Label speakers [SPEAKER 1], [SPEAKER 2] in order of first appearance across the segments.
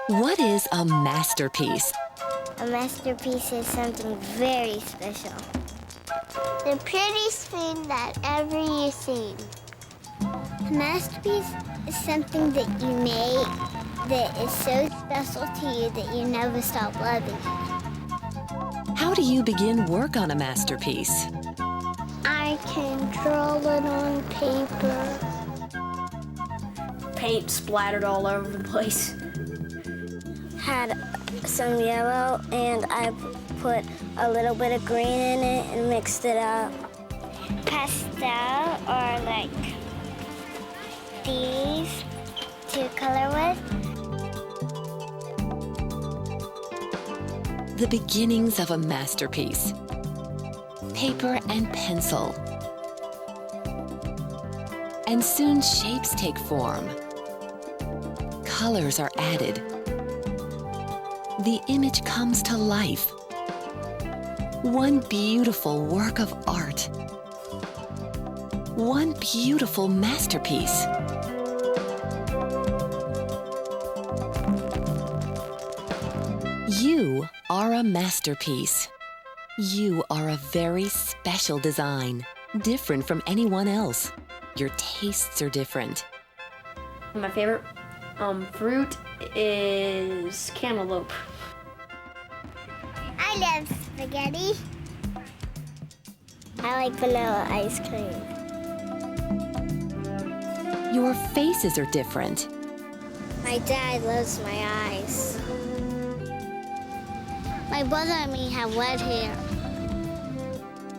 [SPEAKER 1] What is a masterpiece?
[SPEAKER 2] A masterpiece is something very special. The prettiest thing that ever you've seen. A masterpiece is something that you make that is so special to you that you never stop loving it.
[SPEAKER 1] How do you begin work on a masterpiece?
[SPEAKER 2] I can draw it on paper.
[SPEAKER 3] Paint splattered all over the place.
[SPEAKER 2] Had some yellow and I put a little bit of green in it and mixed it up. Pastel or like these to color with.
[SPEAKER 1] The beginnings of a masterpiece. Paper and pencil. And soon shapes take form. Colors are added. The image comes to life. One beautiful work of art. One beautiful masterpiece. You are a masterpiece. You are a very special design, different from anyone else. Your tastes are different.
[SPEAKER 3] My favorite fruit is cantaloupe.
[SPEAKER 2] I love spaghetti. I like vanilla ice cream.
[SPEAKER 1] Your faces are different.
[SPEAKER 2] My dad loves my eyes. My brother and me have red hair.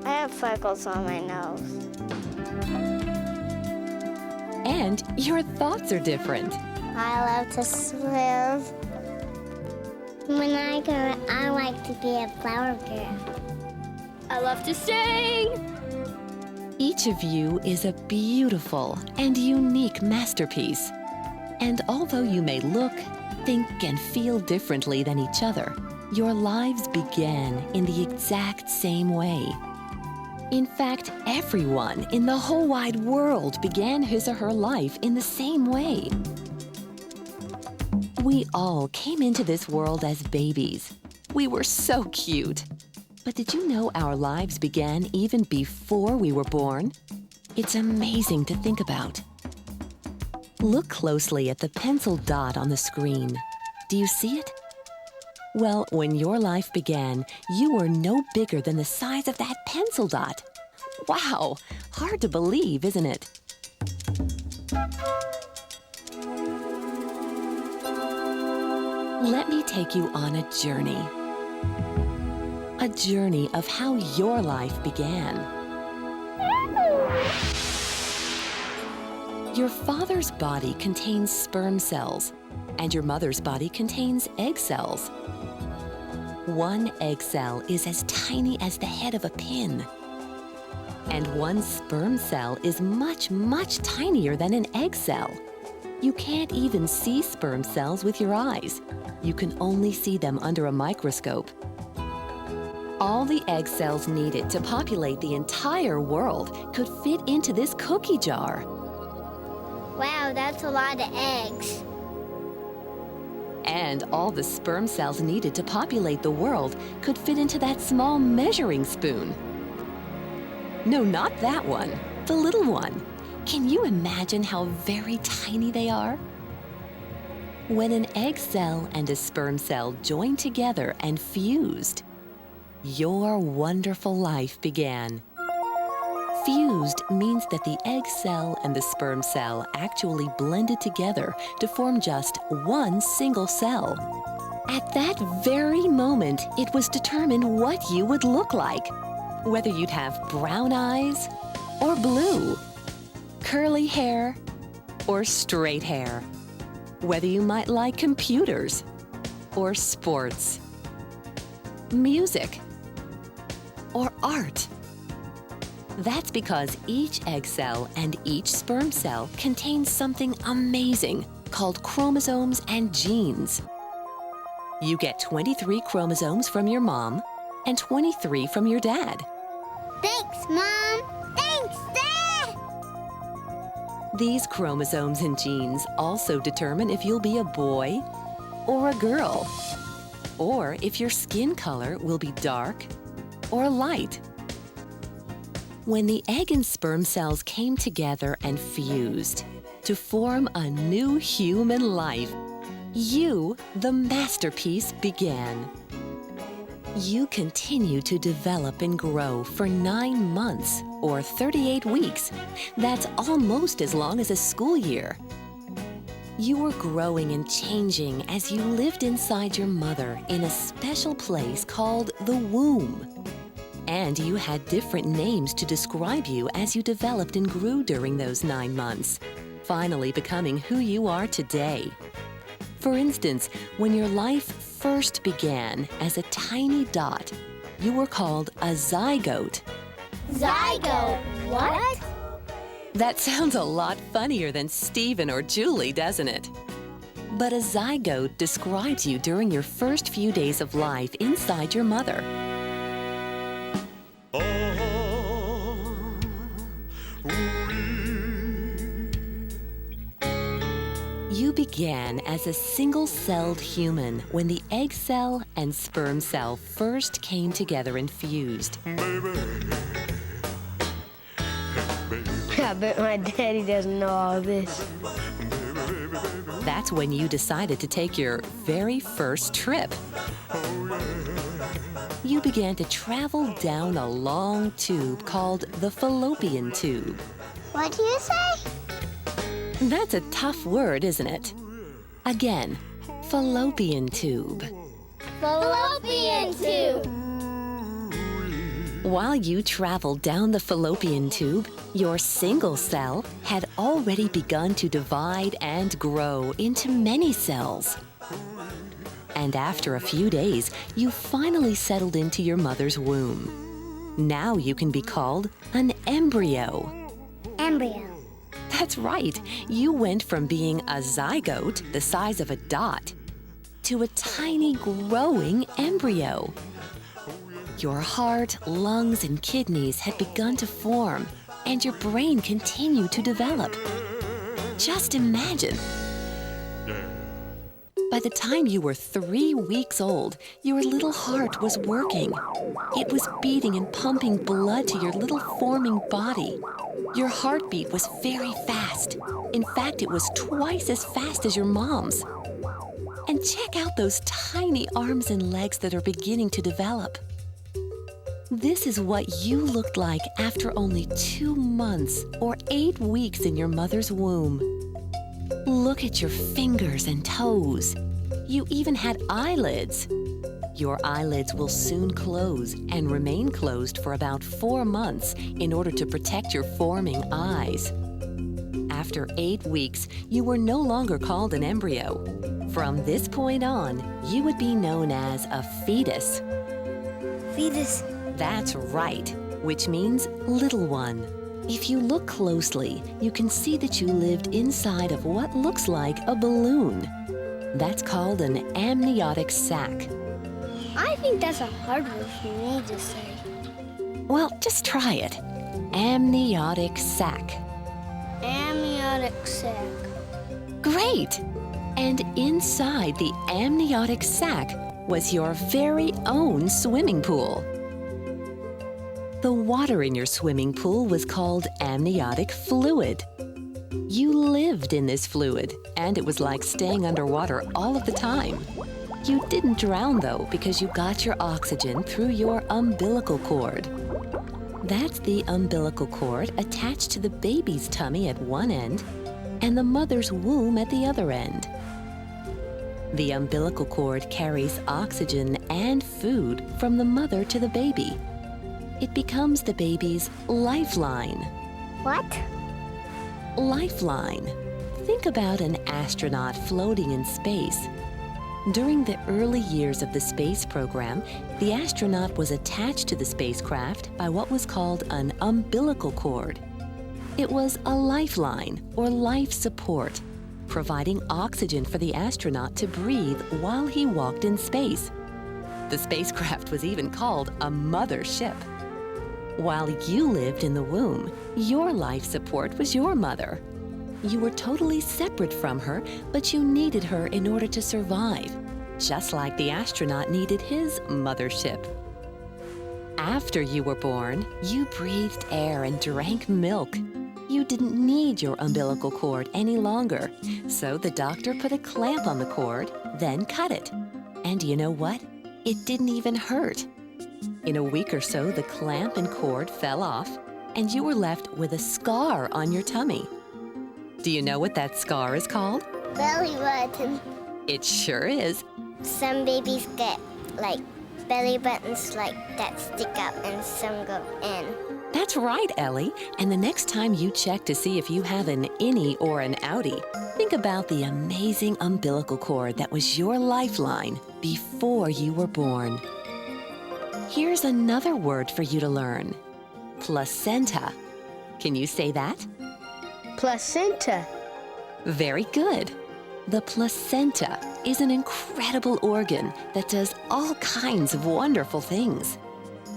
[SPEAKER 2] I have freckles on my nose.
[SPEAKER 1] And your thoughts are different.
[SPEAKER 2] I love to swim. When I grow, I like to be a flower girl.
[SPEAKER 3] I love to sing.
[SPEAKER 1] Each of you is a beautiful and unique masterpiece. And although you may look, think, and feel differently than each other, your lives began in the exact same way. In fact, everyone in the whole wide world began his or her life in the same way. We all came into this world as babies. We were so cute. But did you know our lives began even before we were born? It's amazing to think about. Look closely at the pencil dot on the screen. Do you see it? Well, when your life began, you were no bigger than the size of that pencil dot. Wow, hard to believe, isn't it? Let me take you on a journey. A journey of how your life began. Your father's body contains sperm cells, and your mother's body contains egg cells. One egg cell is as tiny as the head of a pin. And one sperm cell is much, much tinier than an egg cell. You can't even see sperm cells with your eyes. You can only see them under a microscope. All the egg cells needed to populate the entire world could fit into this cookie jar.
[SPEAKER 2] Wow, that's a lot of eggs.
[SPEAKER 1] And all the sperm cells needed to populate the world could fit into that small measuring spoon. No, not that one, the little one. Can you imagine how very tiny they are? When an egg cell and a sperm cell joined together and fused, your wonderful life began. Fused means that the egg cell and the sperm cell actually blended together to form just one single cell. At that very moment, it was determined what you would look like. Whether you'd have brown eyes or blue, curly hair or straight hair. Whether you might like computers or sports, music or art. That's because each egg cell and each sperm cell contains something amazing, called chromosomes and genes. You get 23 chromosomes from your mom and 23 from your dad.
[SPEAKER 2] Thanks, Mom. Thanks, Dad.
[SPEAKER 1] These chromosomes and genes also determine if you'll be a boy or a girl, or if your skin color will be dark or light. When the egg and sperm cells came together and fused to form a new human life, you, the masterpiece, began. You continue to develop and grow for 9 months or 38 weeks. That's almost as long as a school year. You were growing and changing as you lived inside your mother in a special place called the womb. And you had different names to describe you as you developed and grew during those 9 months, finally becoming who you are today. For instance, when your life first began as a tiny dot, you were called a zygote.
[SPEAKER 2] Zygote, what?
[SPEAKER 1] That sounds a lot funnier than Stephen or Julie, doesn't it? But a zygote describes you during your first few days of life inside your mother. You began as a single-celled human when the egg cell and sperm cell first came together and fused.
[SPEAKER 4] I bet my daddy doesn't know all this.
[SPEAKER 1] That's when you decided to take your very first trip. You began to travel down a long tube called the fallopian tube.
[SPEAKER 2] What do you say?
[SPEAKER 1] That's a tough word, isn't it? Again, fallopian tube.
[SPEAKER 2] Fallopian tube.
[SPEAKER 1] While you traveled down the fallopian tube, your single cell had already begun to divide and grow into many cells. And after a few days, you finally settled into your mother's womb. Now you can be called an embryo.
[SPEAKER 2] Embryo.
[SPEAKER 1] That's right. You went from being a zygote, the size of a dot, to a tiny growing embryo. Your heart, lungs, and kidneys had begun to form, and your brain continued to develop. Just imagine. By the time you were 3 weeks old, your little heart was working. It was beating and pumping blood to your little forming body. Your heartbeat was very fast. In fact, it was twice as fast as your mom's. And check out those tiny arms and legs that are beginning to develop. This is what you looked like after only 2 months or 8 weeks in your mother's womb. Look at your fingers and toes. You even had eyelids. Your eyelids will soon close and remain closed for about 4 months in order to protect your forming eyes. After 8 weeks, you were no longer called an embryo. From this point on, you would be known as a fetus.
[SPEAKER 2] Fetus.
[SPEAKER 1] That's right, which means little one. If you look closely, you can see that you lived inside of what looks like a balloon. That's called an amniotic sac.
[SPEAKER 2] I think that's a hard word for me to say.
[SPEAKER 1] Well, just try it. Amniotic sac.
[SPEAKER 2] Amniotic sac.
[SPEAKER 1] Great! And inside the amniotic sac was your very own swimming pool. The water in your swimming pool was called amniotic fluid. You lived in this fluid, and it was like staying underwater all of the time. You didn't drown, though, because you got your oxygen through your umbilical cord. That's the umbilical cord attached to the baby's tummy at one end and the mother's womb at the other end. The umbilical cord carries oxygen and food from the mother to the baby. It becomes the baby's lifeline.
[SPEAKER 2] What?
[SPEAKER 1] Lifeline. Think about an astronaut floating in space. During the early years of the space program, the astronaut was attached to the spacecraft by what was called an umbilical cord. It was a lifeline or life support. providing oxygen for the astronaut to breathe while he walked in space. The spacecraft was even called a mothership. While you lived in the womb, your life support was your mother. You were totally separate from her, but you needed her in order to survive, just like the astronaut needed his mothership. After you were born, you breathed air and drank milk. You didn't need your umbilical cord any longer, so the doctor put a clamp on the cord, then cut it. And you know what? It didn't even hurt. In a week or so, the clamp and cord fell off, and you were left with a scar on your tummy. Do you know what that scar is called?
[SPEAKER 2] Belly button.
[SPEAKER 1] It sure is.
[SPEAKER 2] Some babies get belly buttons that stick up and some go in.
[SPEAKER 1] That's right, Ellie. And the next time you check to see if you have an innie or an outie, think about the amazing umbilical cord that was your lifeline before you were born. Here's another word for you to learn. Placenta. Can you say that?
[SPEAKER 4] Placenta.
[SPEAKER 1] Very good. The placenta is an incredible organ that does all kinds of wonderful things.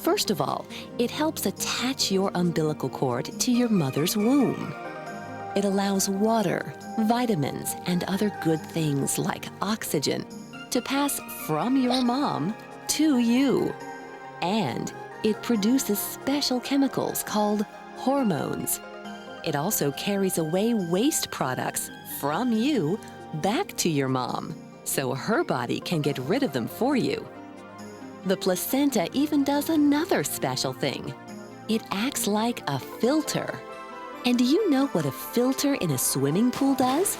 [SPEAKER 1] First of all, it helps attach your umbilical cord to your mother's womb. It allows water, vitamins, and other good things like oxygen to pass from your mom to you. And it produces special chemicals called hormones. It also carries away waste products from you back to your mom, so her body can get rid of them for you. The placenta even does another special thing. It acts like a filter. And do you know what a filter in a swimming pool does?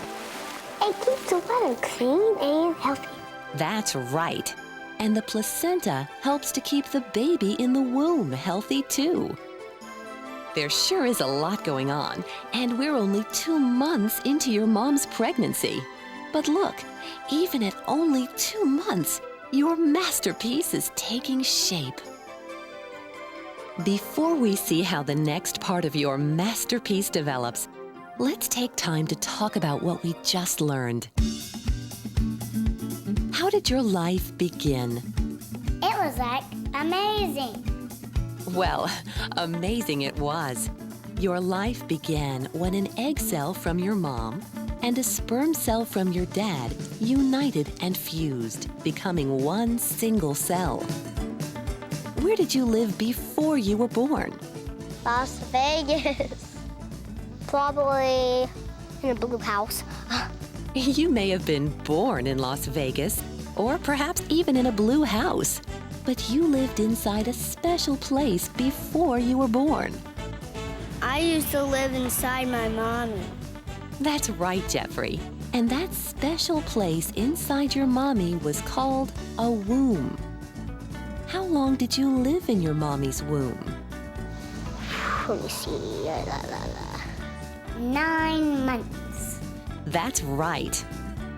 [SPEAKER 2] It keeps the water clean and healthy.
[SPEAKER 1] That's right. And the placenta helps to keep the baby in the womb healthy too. There sure is a lot going on, and we're only 2 months into your mom's pregnancy. But look, even at only 2 months, your masterpiece is taking shape. Before we see how the next part of your masterpiece develops, let's take time to talk about what we just learned. How did your life begin?
[SPEAKER 2] It was amazing.
[SPEAKER 1] Well, amazing it was. Your life began when an egg cell from your mom and a sperm cell from your dad united and fused, becoming one single cell. Where did you live before you were born?
[SPEAKER 2] Las Vegas. Probably in a blue house.
[SPEAKER 1] You may have been born in Las Vegas, or perhaps even in a blue house, but you lived inside a special place before you were born.
[SPEAKER 3] I used to live inside my mommy.
[SPEAKER 1] That's right, Jeffrey. And that special place inside your mommy was called a womb. How long did you live in your mommy's womb?
[SPEAKER 2] Let me see. 9 months.
[SPEAKER 1] That's right.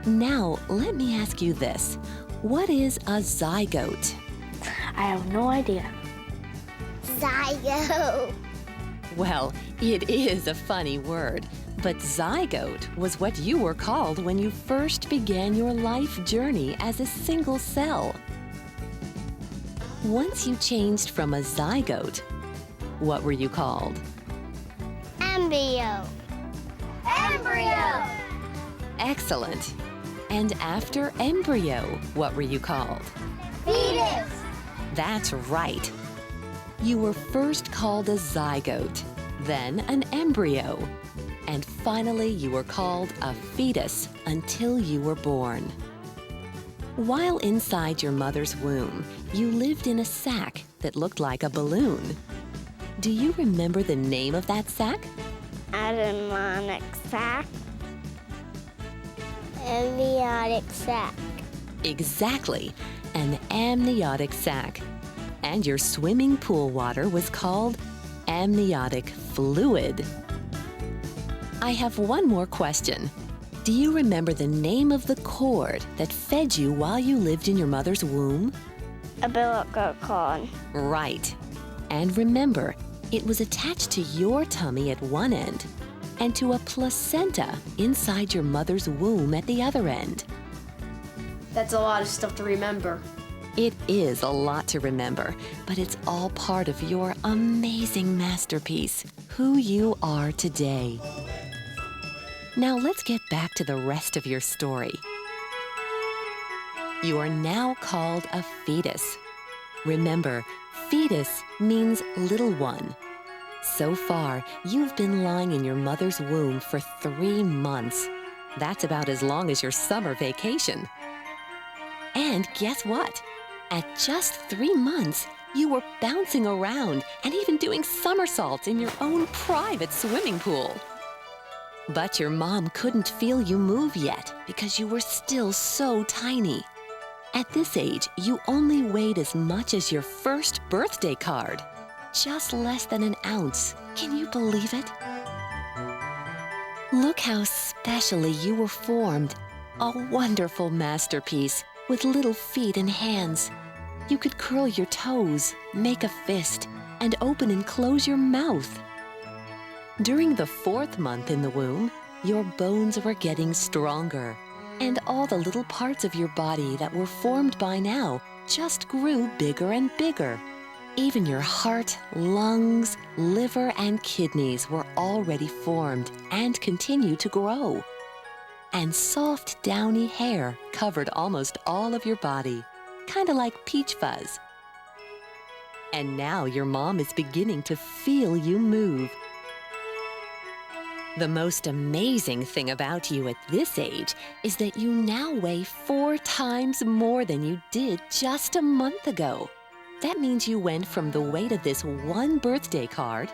[SPEAKER 1] Now, let me ask you this. What is a zygote?
[SPEAKER 3] I have no idea.
[SPEAKER 2] Zygote.
[SPEAKER 1] Well, it is a funny word, but zygote was what you were called when you first began your life journey as a single cell. Once you changed from a zygote, what were you called?
[SPEAKER 2] Embryo. Embryo.
[SPEAKER 1] Excellent. And after embryo, what were you called?
[SPEAKER 2] Fetus.
[SPEAKER 1] That's right. You were first called a zygote, then an embryo, and finally you were called a fetus until you were born. While inside your mother's womb, you lived in a sac that looked like a balloon. Do you remember the name of that sac?
[SPEAKER 2] Amniotic sac. Amniotic sac.
[SPEAKER 1] Exactly, an amniotic sac. And your swimming pool water was called amniotic fluid. I have one more question. Do you remember the name of the cord that fed you while you lived in your mother's womb?
[SPEAKER 2] Umbilical cord.
[SPEAKER 1] Right. And remember, it was attached to your tummy at one end and to a placenta inside your mother's womb at the other end.
[SPEAKER 4] That's a lot of stuff to remember.
[SPEAKER 1] It is a lot to remember, but it's all part of your amazing masterpiece, who you are today. Now let's get back to the rest of your story. You are now called a fetus. Remember, fetus means little one. So far, you've been lying in your mother's womb for 3 months. That's about as long as your summer vacation. And guess what? At just 3 months, you were bouncing around and even doing somersaults in your own private swimming pool. But your mom couldn't feel you move yet because you were still so tiny. At this age, you only weighed as much as your first birthday card. Just less than an ounce. Can you believe it? Look how specially you were formed. A wonderful masterpiece with little feet and hands. You could curl your toes, make a fist, and open and close your mouth. During the 4th month in the womb, your bones were getting stronger, and all the little parts of your body that were formed by now just grew bigger and bigger. Even your heart, lungs, liver, and kidneys were already formed and continue to grow. And soft, downy hair covered almost all of your body, kind of like peach fuzz. And now your mom is beginning to feel you move. The most amazing thing about you at this age is that you now weigh 4 times more than you did just a month ago. That means you went from the weight of this one birthday card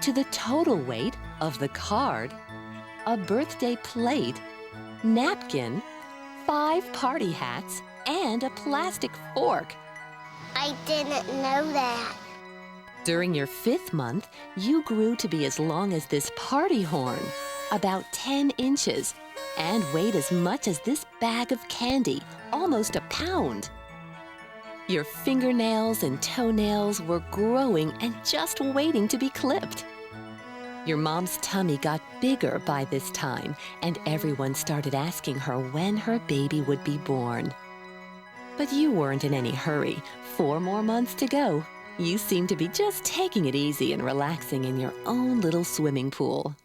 [SPEAKER 1] to the total weight of the card, a birthday plate, napkin, 5 party hats, and a plastic fork.
[SPEAKER 2] I didn't know that.
[SPEAKER 1] During your 5th month, you grew to be as long as this party horn, about 10 inches, and weighed as much as this bag of candy, almost a pound. Your fingernails and toenails were growing and just waiting to be clipped. Your mom's tummy got bigger by this time, and everyone started asking her when her baby would be born. But you weren't in any hurry. 4 more months to go. You seemed to be just taking it easy and relaxing in your own little swimming pool.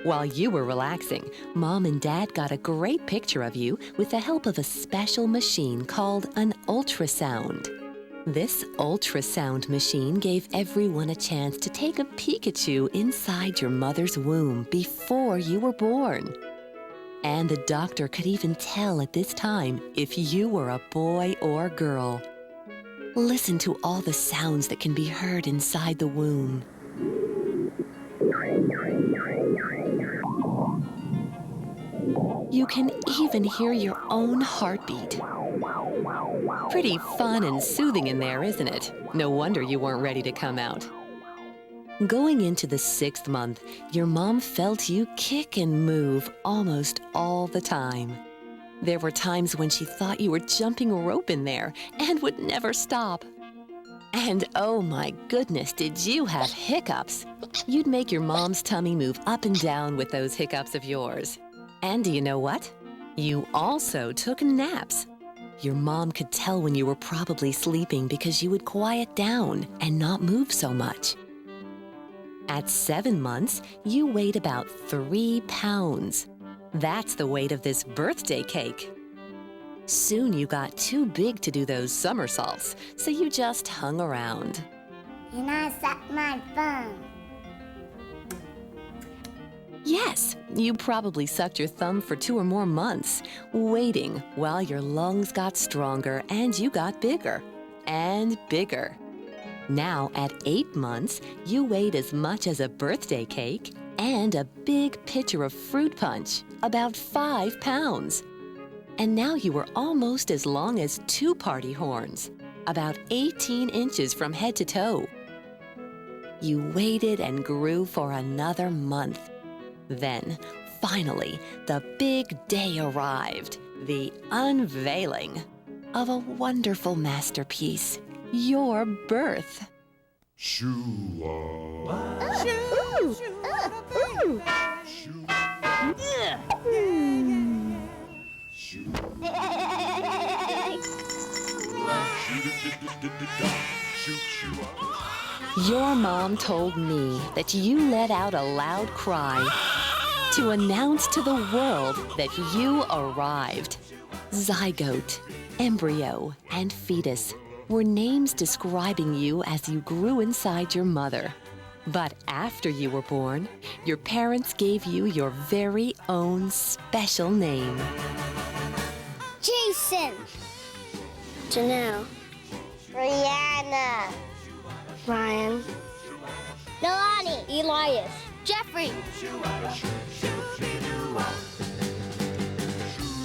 [SPEAKER 1] While you were relaxing, Mom and Dad got a great picture of you with the help of a special machine called an ultrasound. This ultrasound machine gave everyone a chance to take a peek at you inside your mother's womb before you were born. And the doctor could even tell at this time if you were a boy or girl. Listen to all the sounds that can be heard inside the womb. You can even hear your own heartbeat. Pretty fun and soothing in there, isn't it? No wonder you weren't ready to come out. Going into the 6th month, your mom felt you kick and move almost all the time. There were times when she thought you were jumping rope in there and would never stop. And oh my goodness, did you have hiccups? You'd make your mom's tummy move up and down with those hiccups of yours. And do you know what? You also took naps. Your mom could tell when you were probably sleeping because you would quiet down and not move so much. At 7 months, you weighed about 3 pounds. That's the weight of this birthday cake. Soon you got too big to do those somersaults, so you just hung around.
[SPEAKER 2] And I sucked my thumb.
[SPEAKER 1] Yes, you probably sucked your thumb for 2 or more months, waiting while your lungs got stronger and you got bigger and bigger. Now, at 8 months, you weighed as much as a birthday cake and a big pitcher of fruit punch, about 5 pounds. And now you were almost as long as 2 party horns, about 18 inches from head to toe. You waited and grew for another month. Then, finally, the big day arrived, the unveiling of a wonderful masterpiece, your birth.
[SPEAKER 5] Shoo-ah.
[SPEAKER 2] Ooh.
[SPEAKER 1] Your mom told me that you let out a loud cry to announce to the world that you arrived. Zygote, embryo, and fetus were names describing you as you grew inside your mother. But after you were born, your parents gave you your very own special name.
[SPEAKER 2] Jason.
[SPEAKER 3] Janelle.
[SPEAKER 2] Brianna.
[SPEAKER 3] Ryan.
[SPEAKER 2] Nalani.
[SPEAKER 3] Elias.
[SPEAKER 2] Jeffrey.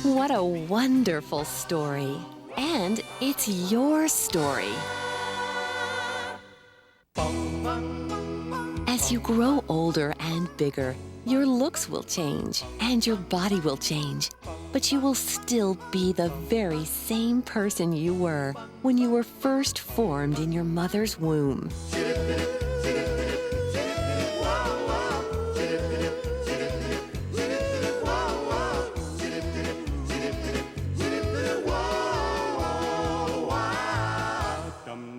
[SPEAKER 1] What a wonderful story. And it's your story. As you grow older and bigger, your looks will change and your body will change. But you will still be the very same person you were when you were first formed in your mother's womb.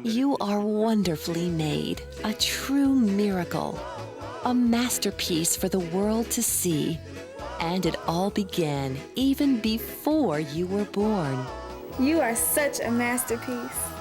[SPEAKER 1] You are wonderfully made, a true miracle, a masterpiece for the world to see. And it all began even before you were born.
[SPEAKER 5] You are such a masterpiece.